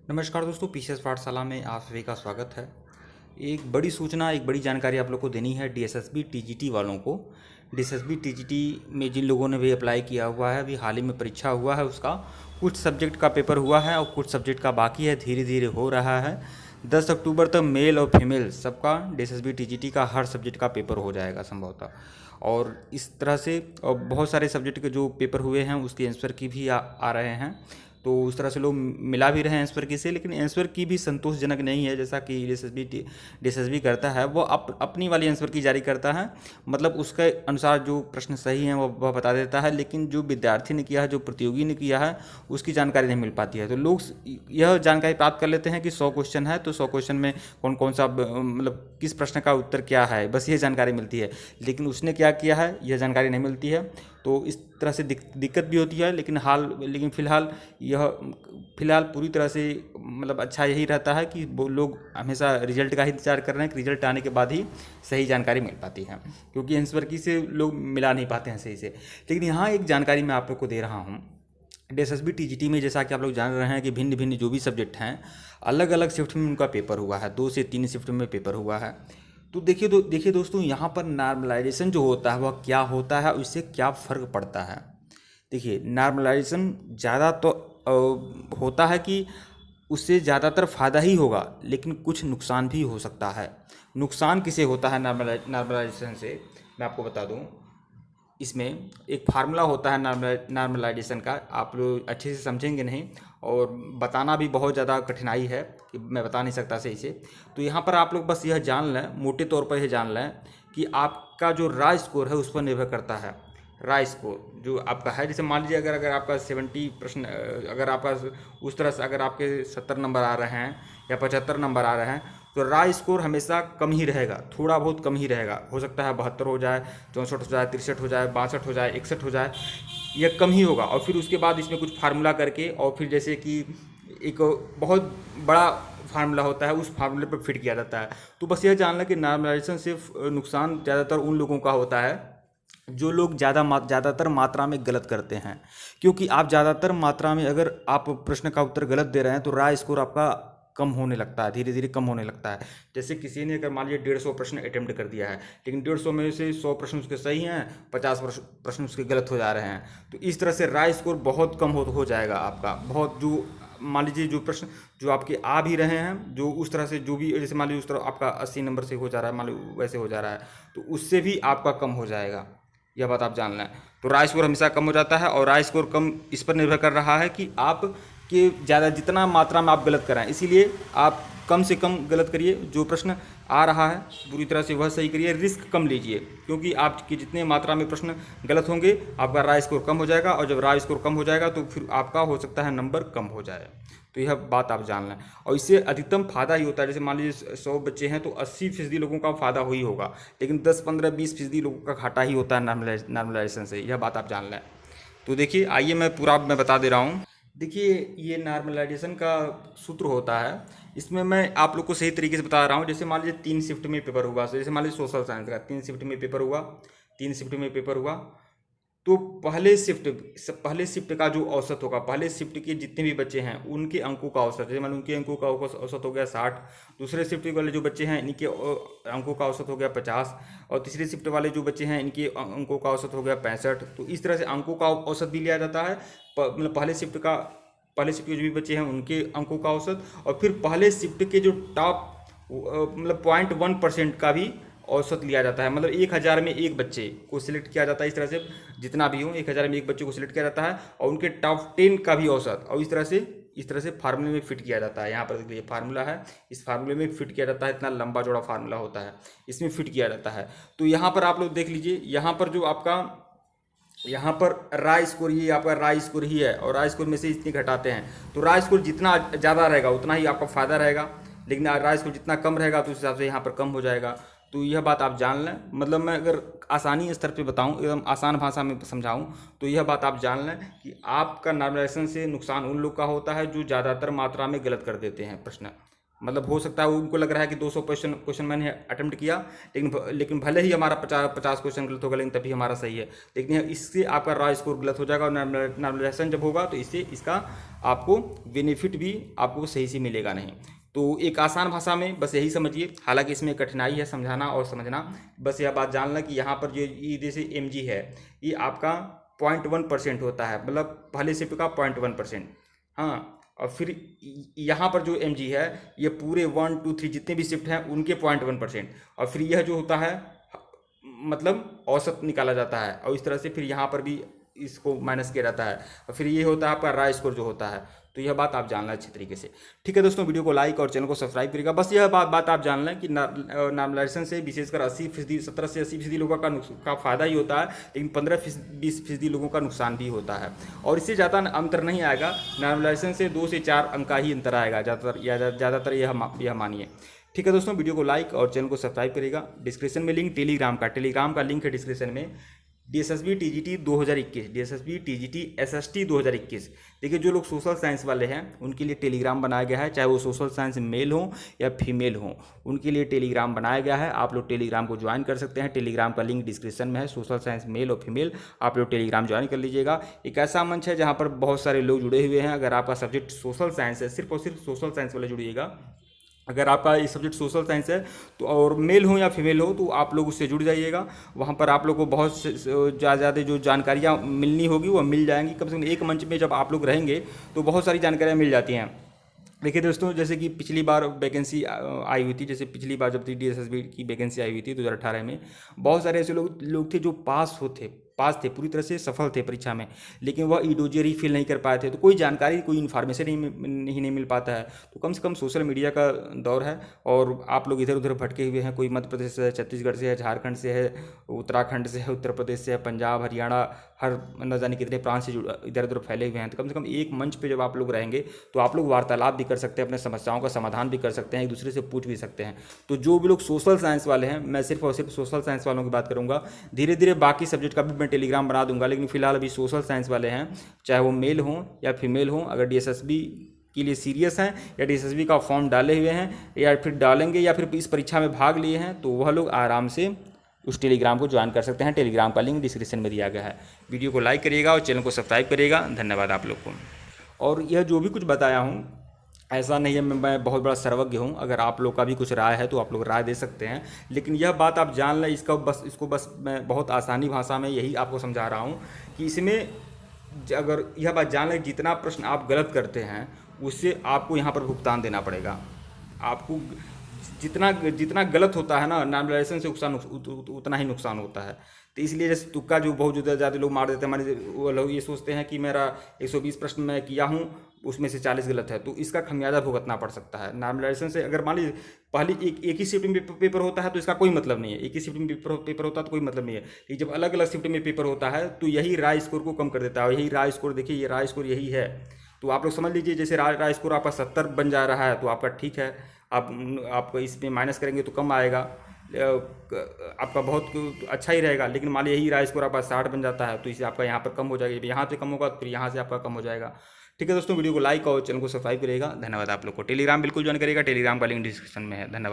नमस्कार दोस्तों, पीसीएस पाठशाला में आप सभी का स्वागत है। एक बड़ी सूचना, एक बड़ी जानकारी आप लोग को देनी है डीएसएसबी टीजीटी वालों को। डीएसएसबी टीजीटी में जिन लोगों ने भी अप्लाई किया हुआ है, अभी हाल ही में परीक्षा हुआ है उसका, कुछ सब्जेक्ट का पेपर हुआ है और कुछ सब्जेक्ट का बाकी है, धीरे धीरे हो रहा है। 10 अक्टूबर तक मेल और फीमेल सबका डीएसएसबी टीजीटी का हर सब्जेक्ट का पेपर हो जाएगा संभवतः। और इस तरह से बहुत सारे सब्जेक्ट के जो पेपर हुए हैं उसके आंसर की भी आ रहे हैं। तो उस तरह से लोग मिला भी रहे हैं आंसर की से, लेकिन आंसर की भी संतोषजनक नहीं है। जैसा कि डीएसएसबी करता है, वो अपनी वाली आंसर की जारी करता है, मतलब उसके अनुसार जो प्रश्न सही हैं वह बता देता है, लेकिन जो विद्यार्थी ने किया है, जो प्रतियोगी ने किया है, उसकी जानकारी नहीं मिल पाती है। तो लोग यह जानकारी प्राप्त कर लेते हैं कि 100 क्वेश्चन है तो 100 क्वेश्चन में कौन कौन सा मतलब किस प्रश्न का उत्तर क्या है, बस ये जानकारी मिलती है। लेकिन उसने क्या किया है यह जानकारी नहीं मिलती है। तो इस तरह से दिक्कत भी होती है। लेकिन फ़िलहाल पूरी तरह से मतलब अच्छा यही रहता है कि वो लोग हमेशा रिजल्ट का ही इंतजार कर रहे हैं कि रिजल्ट आने के बाद ही सही जानकारी मिल पाती है, क्योंकि आंसर की से लोग मिला नहीं पाते हैं सही से। लेकिन यहाँ एक जानकारी मैं आप लोग को दे रहा हूँ। डीएसएसबी टीजीटी में जैसा कि आप लोग जान रहे हैं कि भिन्न भिन्न जो भी सब्जेक्ट हैं, अलग अलग शिफ्ट में उनका पेपर हुआ है, 2 से 3 शिफ्ट में पेपर हुआ है। तो देखिए दोस्तों, यहाँ पर नॉर्मलाइजेशन जो होता है वह क्या होता है और इससे क्या फ़र्क पड़ता है। देखिए, नॉर्मलाइजेशन ज़्यादा तो होता है कि उससे ज़्यादातर फ़ायदा ही होगा, लेकिन कुछ नुकसान भी हो सकता है। नुकसान किसे होता है नॉर्मलाइजेशन से, मैं आपको बता दूं। इसमें एक फार्मूला होता है नॉर्मलाइजेशन का, आप लोग अच्छे से समझेंगे नहीं और बताना भी बहुत ज़्यादा कठिनाई है कि मैं बता नहीं सकता सही से। तो यहाँ पर आप लोग बस यह जान लें, मोटे तौर पर यह जान लें कि आपका जो राय स्कोर है उस पर निर्भर करता है। राय स्कोर जो आपका है, जैसे मान लीजिए अगर आपका 70 प्रश्न, अगर आपका उस तरह से अगर आपके 70 नंबर आ रहे हैं या 75 नंबर आ रहे हैं, तो राय स्कोर हमेशा कम ही रहेगा, थोड़ा बहुत कम ही रहेगा। हो सकता है 72 हो जाए, 64 हो जाए, 63 हो जाए, 62 हो जाए, 61 हो जाए, यह कम ही होगा। और फिर उसके बाद इसमें कुछ फार्मूला करके, और फिर जैसे कि एक बहुत बड़ा फार्मूला होता है, उस फार्मूले पर फिट किया जाता है। तो बस यह जानना कि नॉर्मलाइजेशन सिर्फ नुकसान ज़्यादातर उन लोगों का होता है जो लोग ज़्यादातर मात्रा में गलत करते हैं। क्योंकि आप ज़्यादातर मात्रा में अगर आप प्रश्न का उत्तर गलत दे रहे हैं तो राय स्कोर आपका कम होने लगता है, धीरे धीरे कम होने लगता है। जैसे किसी ने अगर मान लीजिए 150 प्रश्न अटेम्प्ट कर दिया है, लेकिन 150 में से 100 प्रश्न उसके सही हैं, 50 प्रश्न उसके गलत हो जा रहे हैं, तो इस तरह से राय स्कोर बहुत कम हो जाएगा आपका। बहुत जो मान लीजिए जो प्रश्न जो आपके आ भी रहे हैं, जो उस तरह से जो भी, जैसे मान लीजिए उस तरह आपका 80 नंबर से हो जा रहा है, मान लीजिए वैसे हो जा रहा है, तो उससे भी आपका कम हो जाएगा। यह बात आप जान लें। तो राय स्कोर हमेशा कम हो जाता है, और राय स्कोर कम इस पर निर्भर कर रहा है कि आप के ज़्यादा जितना मात्रा में आप गलत कराएं। इसीलिए आप कम से कम गलत करिए, जो प्रश्न आ रहा है पूरी तरह से वह सही करिए, रिस्क कम लीजिए, क्योंकि आपकी जितने मात्रा में प्रश्न गलत होंगे आपका राय स्कोर कम हो जाएगा, और जब राय स्कोर कम हो जाएगा तो फिर आपका हो सकता है नंबर कम हो जाए। तो यह बात आप जान लें। और इससे अधिकतम फ़ायदा ही होता है। जैसे मान लीजिए 100 बच्चे हैं तो 80% लोगों का फ़ायदा ही होगा, लेकिन 10, 15, 20% लोगों का घाटा ही होता है नॉर्मलाइजेशन से। यह बात आप जान लें। तो देखिए, आइए मैं बता दे रहा हूँ। देखिए, ये नॉर्मलाइजेशन का सूत्र होता है, इसमें मैं आप लोग को सही तरीके से बता रहा हूँ। जैसे मान लीजिए 3 शिफ्ट में पेपर हुआ, जैसे मान लीजिए सोशल साइंस का 3 शिफ्ट में पेपर हुआ, 3 शिफ्ट में पेपर हुआ। तो पहले शिफ्ट का जो औसत होगा, पहले शिफ्ट के जितने भी बच्चे हैं उनके अंकों का औसत, जैसे मान उनके अंकों का औसत हो गया 60। दूसरे शिफ्ट वाले जो बच्चे हैं इनके अंकों का औसत हो गया 50, और तीसरे शिफ्ट वाले जो बच्चे हैं इनके अंकों का औसत हो गया 65। तो इस तरह से अंकों का औसत भी लिया जाता है। मतलब पहले शिफ्ट के जो भी बच्चे हैं उनके अंकों का औसत, और फिर पहले शिफ्ट के जो टॉप मतलब 0.1% का भी औसत लिया जाता है। मतलब 1000 में एक बच्चे को सिलेक्ट किया जाता है। इस तरह से जितना भी हो 1000 में एक बच्चे को सिलेक्ट किया जाता है, और उनके टॉप 10 का भी औसत, और इस तरह से फार्मूले में फिट किया जाता है। यहाँ पर देखिए फार्मूला है, इस फार्मूले में फिट किया जाता है। इतना लंबा चौड़ा फार्मूला होता है, इसमें फिट किया जाता है। तो यहाँ पर आप लोग देख लीजिए, यहाँ पर जो आपका यहाँ पर राय स्कोर, ये आपका राय स्कोर ही है, और राय स्कोर में से इतने घटाते हैं। तो राय स्कोर जितना ज़्यादा रहेगा उतना ही आपका फ़ायदा रहेगा, लेकिन राय स्कोर जितना कम रहेगा तो उस हिसाब से यहाँ पर कम हो जाएगा। तो यह बात आप जान लें। मतलब मैं अगर आसानी स्तर पे बताऊं, एकदम आसान भाषा में समझाऊं, तो यह बात आप जान लें कि आपका नॉर्मलाइजेशन से नुकसान उन लोग का होता है जो ज़्यादातर मात्रा में गलत कर देते हैं प्रश्न। मतलब हो सकता है उनको लग रहा है कि 200 क्वेश्चन मैंने अटेम्प्ट किया, लेकिन भले ही हमारा 50 क्वेश्चन गलत होगा, लेकिन तभी हमारा सही है। लेकिन इससे आपका रॉ स्कोर गलत हो जाएगा, और नॉर्मलाइजेशन जब होगा तो इससे इसका आपको बेनिफिट भी आपको सही से मिलेगा नहीं। तो एक आसान भाषा में बस यही समझिए, हालांकि इसमें कठिनाई है समझाना और समझना। बस यह बात जानना कि यहाँ पर जो ये जैसे mg है, ये आपका 0.1% होता है, मतलब पहले शिफ्ट का 0.1%। हाँ, और फिर यहाँ पर जो mg है, ये पूरे 1 2 3 जितने भी शिफ्ट हैं उनके 0.1%। और फिर यह जो होता है मतलब औसत निकाला जाता है, और इस तरह से फिर यहाँ पर भी इसको माइनस किया जाता है, और फिर ये होता है आपका रॉ स्कोर जो होता है। तो यह बात आप जानना अच्छी तरीके से। ठीक है दोस्तों, वीडियो को लाइक और चैनल को सब्सक्राइब करिएगा। बस यह बात आप जान लें कि नॉर्मलाइजेशन से विशेषकर 80%, 17 से 80% लोगों का फायदा ही होता है, लेकिन 15-20% लोगों का नुकसान भी होता है। और इससे ज़्यादा अंतर नहीं आएगा, नॉर्मलाइजेशन से 2 से 4 अंक का ही अंतर आएगा ज़्यादातर, यह मानिए। ठीक है दोस्तों, वीडियो को लाइक और चैनल को सब्सक्राइब करिएगा। डिस्क्रिप्शन में लिंक टेलीग्राम का लिंक है डिस्क्रिप्शन में। DSSB TGT 2021, DSSB TGT SST 2021। देखिए, जो लोग सोशल साइंस वाले हैं उनके लिए टेलीग्राम बनाया गया है, चाहे वो सोशल साइंस मेल हो या फीमेल हो, उनके लिए टेलीग्राम बनाया गया है। आप लोग टेलीग्राम को ज्वाइन कर सकते हैं, टेलीग्राम का लिंक डिस्क्रिप्शन में है। सोशल साइंस मेल और फीमेल आप लोग टेलीग्राम ज्वाइन कर लीजिएगा। एक ऐसा मंच है जहाँ पर बहुत सारे लोग जुड़े हुए हैं। अगर आपका सब्जेक्ट सोशल साइंस है, सिर्फ और सिर्फ सोशल साइंस वाले जुड़िएगा। अगर आपका ये सब्जेक्ट सोशल साइंस है तो, और मेल हो या फीमेल हो, तो आप लोग उससे जुड़ जाइएगा। वहाँ पर आप लोग को बहुत ज़्यादा जो जानकारियाँ मिलनी होगी वो मिल जाएंगी। कम से कम एक मंच में जब आप लोग रहेंगे तो बहुत सारी जानकारियाँ मिल जाती हैं। देखिए दोस्तों, जैसे कि पिछली बार वैकेंसी आई हुई थी, जैसे पिछली बार जब DSSB की वैकेंसी आई हुई थी 2018 में, बहुत सारे ऐसे लोग थे जो पास थे, पूरी तरह से सफल थे परीक्षा में, लेकिन वह ईडोजी रीफिल नहीं कर पाए थे। तो कोई जानकारी, कोई इन्फॉर्मेशन नहीं मिल पाता है। तो कम से कम सोशल मीडिया का दौर है, और आप लोग इधर उधर भटके हुए हैं। कोई मध्य प्रदेश से है, छत्तीसगढ़ से है, झारखंड से है, उत्तराखंड से है, उत्तर प्रदेश से है, पंजाब, हरियाणा, हर न जाने कितने प्रांत से इधर उधर फैले हुए हैं। तो कम से कम एक मंच पे जब आप लोग रहेंगे तो आप लोग वार्तालाप भी कर सकते हैं, अपने समस्याओं का समाधान भी कर सकते हैं, एक दूसरे से पूछ भी सकते हैं। तो जो भी लोग सोशल साइंस वाले हैं, मैं सिर्फ और सिर्फ सोशल साइंस वालों की बात करूंगा। धीरे धीरे बाकी सब्जेक्ट का भी मैं टेलीग्राम बना दूंगा, लेकिन फिलहाल अभी सोशल साइंस वाले हैं, चाहे वो मेल हों या फीमेल हों, अगर DSSB के लिए सीरियस हैं या DSSB का फॉर्म डाले हुए हैं या फिर डालेंगे या फिर इस परीक्षा में भाग लिए हैं, तो वह लोग आराम से उस टेलीग्राम को ज्वाइन कर सकते हैं। टेलीग्राम का लिंक डिस्क्रिप्शन में दिया गया है। वीडियो को लाइक करिएगा और चैनल को सब्सक्राइब करिएगा। धन्यवाद आप लोग को। और यह जो भी कुछ बताया हूँ, ऐसा नहीं है मैं बहुत बड़ा सर्वज्ञ हूँ। अगर आप लोग का भी कुछ राय है तो आप लोग राय दे सकते हैं, लेकिन यह बात आप जान लें, इसको बस मैं बहुत आसानी भाषा में यही आपको समझा रहा हूँ कि इसमें अगर यह बात जान लें, जितना प्रश्न आप गलत करते हैं उससे आपको यहाँ पर भुगतान देना पड़ेगा। आपको जितना जितना गलत होता है ना, नॉर्मलाइजेशन से उतना ही नुकसान होता है। तो इसलिए जैसे तुक्का जो बहुत ज़्यादा लोग मार देते हैं, मान वो लोग ये सोचते हैं कि मेरा 120 प्रश्न मैं किया हूँ, उसमें से 40 गलत है, तो इसका खमियाजा भुगतना पड़ सकता है। नॉर्मलाइजेशन से अगर मान लीजिए पहले एक ही शिफ्ट में पेपर होता है तो इसका कोई मतलब नहीं है। एक ही शिफ्ट में पेपर होता है तो कोई मतलब नहीं है। लेकिन जब अलग अलग शिफ्ट में पेपर होता है तो यही राय स्कोर को कम कर देता है। यही राय स्कोर, देखिए ये राय स्कोर यही है। तो आप लोग समझ लीजिए, जैसे राय स्कोर आपका 70 बन जा रहा है तो आपका ठीक है, आप इसमें माइनस करेंगे तो कम आएगा, आपका बहुत अच्छा ही रहेगा। लेकिन मान लीजिए यही राय स्कोर आपका 60 बन जाता है तो इससे आपका यहाँ पर कम हो जाएगा, यहाँ से कम होगा तो फिर यहाँ से आपका कम हो जाएगा। ठीक है दोस्तों, वीडियो को लाइक और चैनल को सब्सक्राइब करिएगा। धन्यवाद आप लोग को। टेलीग्राम बिल्कुल ज्वाइन करिएगा, टेलीग्राम का लिंक डिस्क्रिप्शन में है। धन्यवाद।